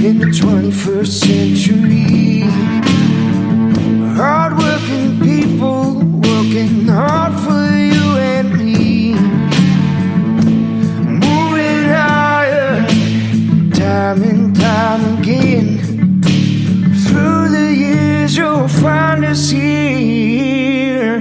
in the 21st century. Hard-working people working hard for you and me. Moving higher, time and time again. Through the years you'll find us here.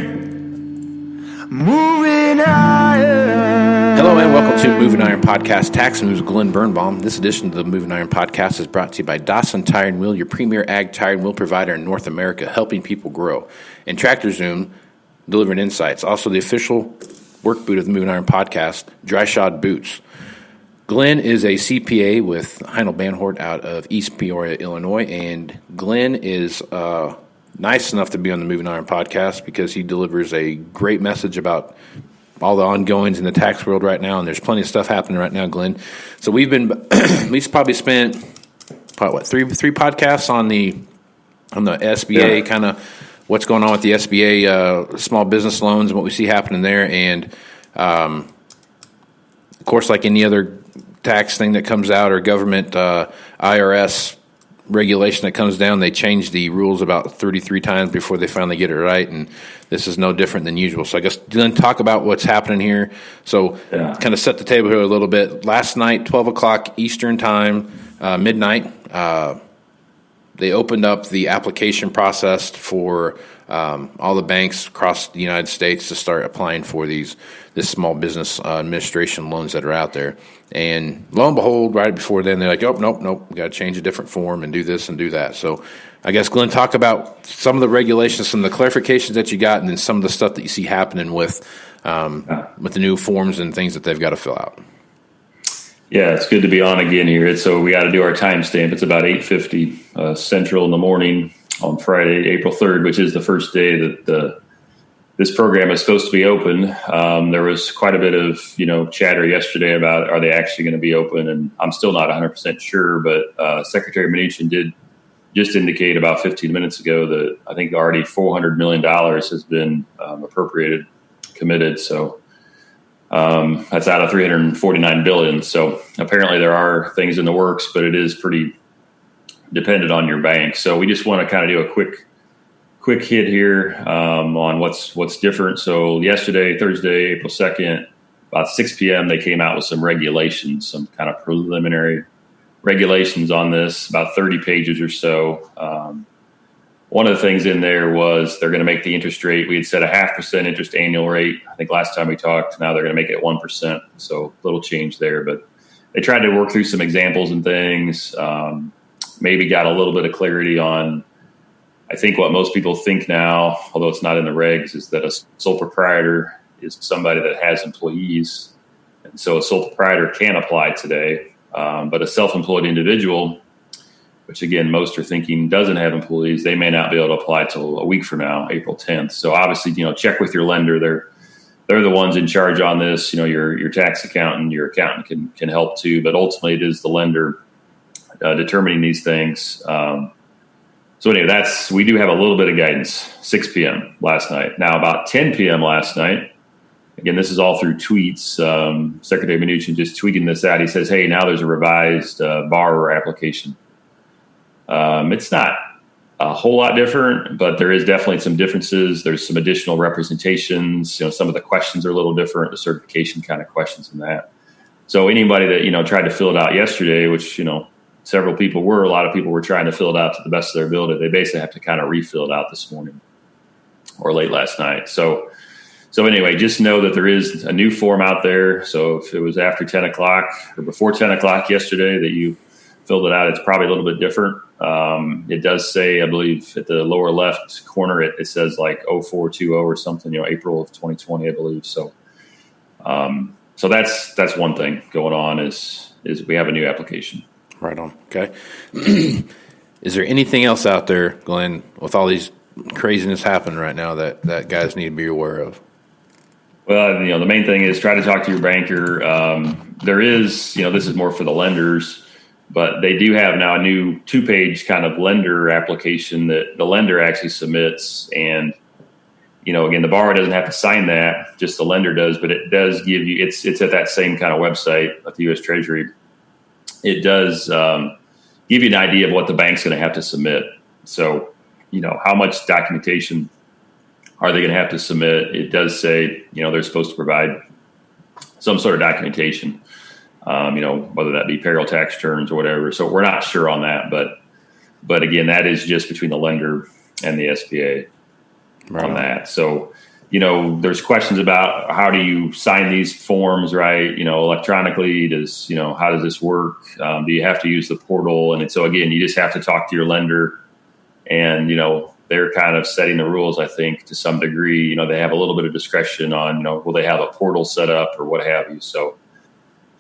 Moving higher. Hello and welcome to Moving Iron Podcast Tax Moves, Glen Birnbaum. This edition of the Moving Iron Podcast is brought to you by Dawson Tire and Wheel, your premier ag tire and wheel provider in North America, helping people grow. And TractorZoom, delivering insights. Also the official work boot of the Moving Iron Podcast, Dryshod Boots. Glen is a CPA with Heinel Banhort out of East Peoria, Illinois, and Glen is nice enough to be on the Moving Iron Podcast because he delivers a great message about all the ongoings in the tax world right now, and there's plenty of stuff happening right now, Glen. So we've been probably spent three podcasts on the SBA, kind of what's going on with the SBA small business loans and what we see happening there, and of course, like any other tax thing that comes out or government IRS regulation that comes down, they change the rules about 33 times before they finally get it right, and this is no different than usual. So I guess then talk about what's happening here. So kind of set the table here a little bit. Last night, 12 o'clock Eastern time, midnight, they opened up the application process for all the banks across the United States to start applying for this small business administration loans that are out there. And lo and behold, right before then, they're like, oh, nope, we got to change a different form and do this and do that. So I guess, Glenn, talk about some of the regulations, some of the clarifications that you got, and then some of the stuff that you see happening with the new forms and things that they've got to fill out. Yeah, it's good to be on again here. So we got to do our timestamp. It's about 8:50 Central in the morning on Friday, April 3rd, which is the first day that this program is supposed to be open. There was quite a bit of chatter yesterday about are they actually going to be open, and I'm still not 100% sure. But Secretary Mnuchin did just indicate about 15 minutes ago that I think already $400 million has been appropriated, committed. So that's out of $349 billion. So apparently there are things in the works, but it is pretty dependent on your bank. So we just want to kind of do a quick hit here on what's different. So yesterday, Thursday, April 2nd, about 6 p.m., they came out with some regulations, some kind of preliminary regulations on this, about 30 pages or so. One of the things in there was they're going to make the interest rate. We had set a 0.5% interest annual rate. I think last time we talked, now they're going to make it 1%. So a little change there, but they tried to work through some examples and things. Maybe got a little bit of clarity on, I think what most people think now, although it's not in the regs, is that a sole proprietor is somebody that has employees. And so a sole proprietor can apply today, but a self-employed individual, which again, most are thinking doesn't have employees, they may not be able to apply till a week from now, April 10th. So obviously, check with your lender. They're the ones in charge on this. Your tax accountant, your accountant can help too, but ultimately it is the lender determining these things. So anyway, we do have a little bit of guidance, 6 p.m. last night. Now about 10 p.m. last night, again, this is all through tweets. Secretary Mnuchin just tweeting this out. He says, hey, now there's a revised borrower application. It's not a whole lot different, but there is definitely some differences. There's some additional representations. Some of the questions are a little different, the certification kind of questions and that. So anybody that, tried to fill it out yesterday, which, a lot of people were trying to fill it out to the best of their ability. They basically have to kind of refill it out this morning or late last night. So anyway, just know that there is a new form out there. So if it was after 10 o'clock or before 10 o'clock yesterday that you filled it out, it's probably a little bit different. It does say, I believe, at the lower left corner, it says like 0420 or something, April of 2020, I believe. So that's one thing going on is we have a new application. Right on. Okay. Is there anything else out there, Glenn, with all these craziness happening right now that guys need to be aware of? Well, the main thing is try to talk to your banker. There is, this is more for the lenders, but they do have now a new 2-page kind of lender application that the lender actually submits. And, again, the borrower doesn't have to sign that, just the lender does, but it does give you, it's at that same kind of website at the U.S. Treasury. It does give you an idea of what the bank's going to have to submit. So, how much documentation are they going to have to submit? It does say, they're supposed to provide some sort of documentation, whether that be payroll tax returns or whatever. So we're not sure on that, but again, that is just between the lender and the SBA on that. So, there's questions about how do you sign these forms, right? Electronically, how does this work? Do you have to use the portal? And so again, you just have to talk to your lender, and, they're kind of setting the rules, I think, to some degree. They have a little bit of discretion on, will they have a portal set up or what have you. So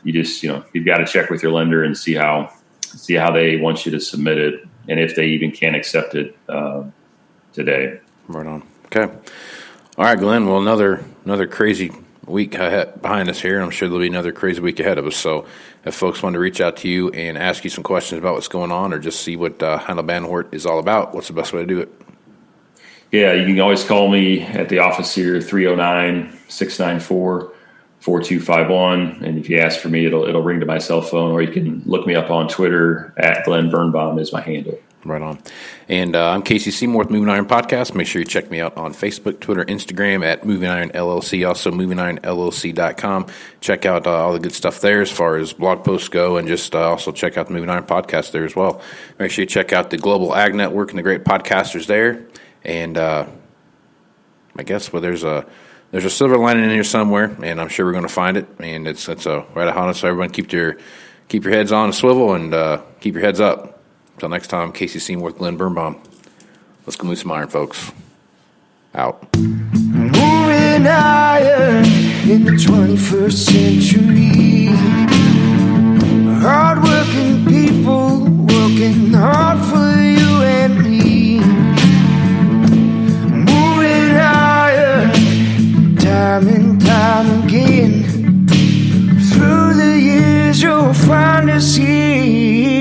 you just, you've got to check with your lender and see how they want you to submit it, and if they even can accept it today. Right on. Okay. All right, Glenn. Well, another crazy week behind us here, and I'm sure there'll be another crazy week ahead of us. So if folks want to reach out to you and ask you some questions about what's going on, or just see what Heidelberg is all about, what's the best way to do it? Yeah, you can always call me at the office here, 309-694-4251. And if you ask for me, it'll ring to my cell phone, or you can look me up on Twitter at Glen Birnbaum is my handle. Right on. And I'm Casey Seymour with Moving Iron Podcast. Make sure you check me out on Facebook, Twitter, Instagram at Moving Iron LLC, also movingironllc.com. Check out all the good stuff there as far as blog posts go, and just also check out the Moving Iron Podcast there as well. Make sure you check out the Global Ag Network and the great podcasters there. And I guess there's a silver lining in here somewhere, and I'm sure we're going to find it. And it's right on us. So everyone keep your heads on a swivel and keep your heads up. Until next time, Casey Seymour with Glen Birnbaum. Let's go move some iron, folks. Out. Moving higher in the 21st century. Hard-working people working hard for you and me. Moving higher, time and time again. Through the years, you'll find us here.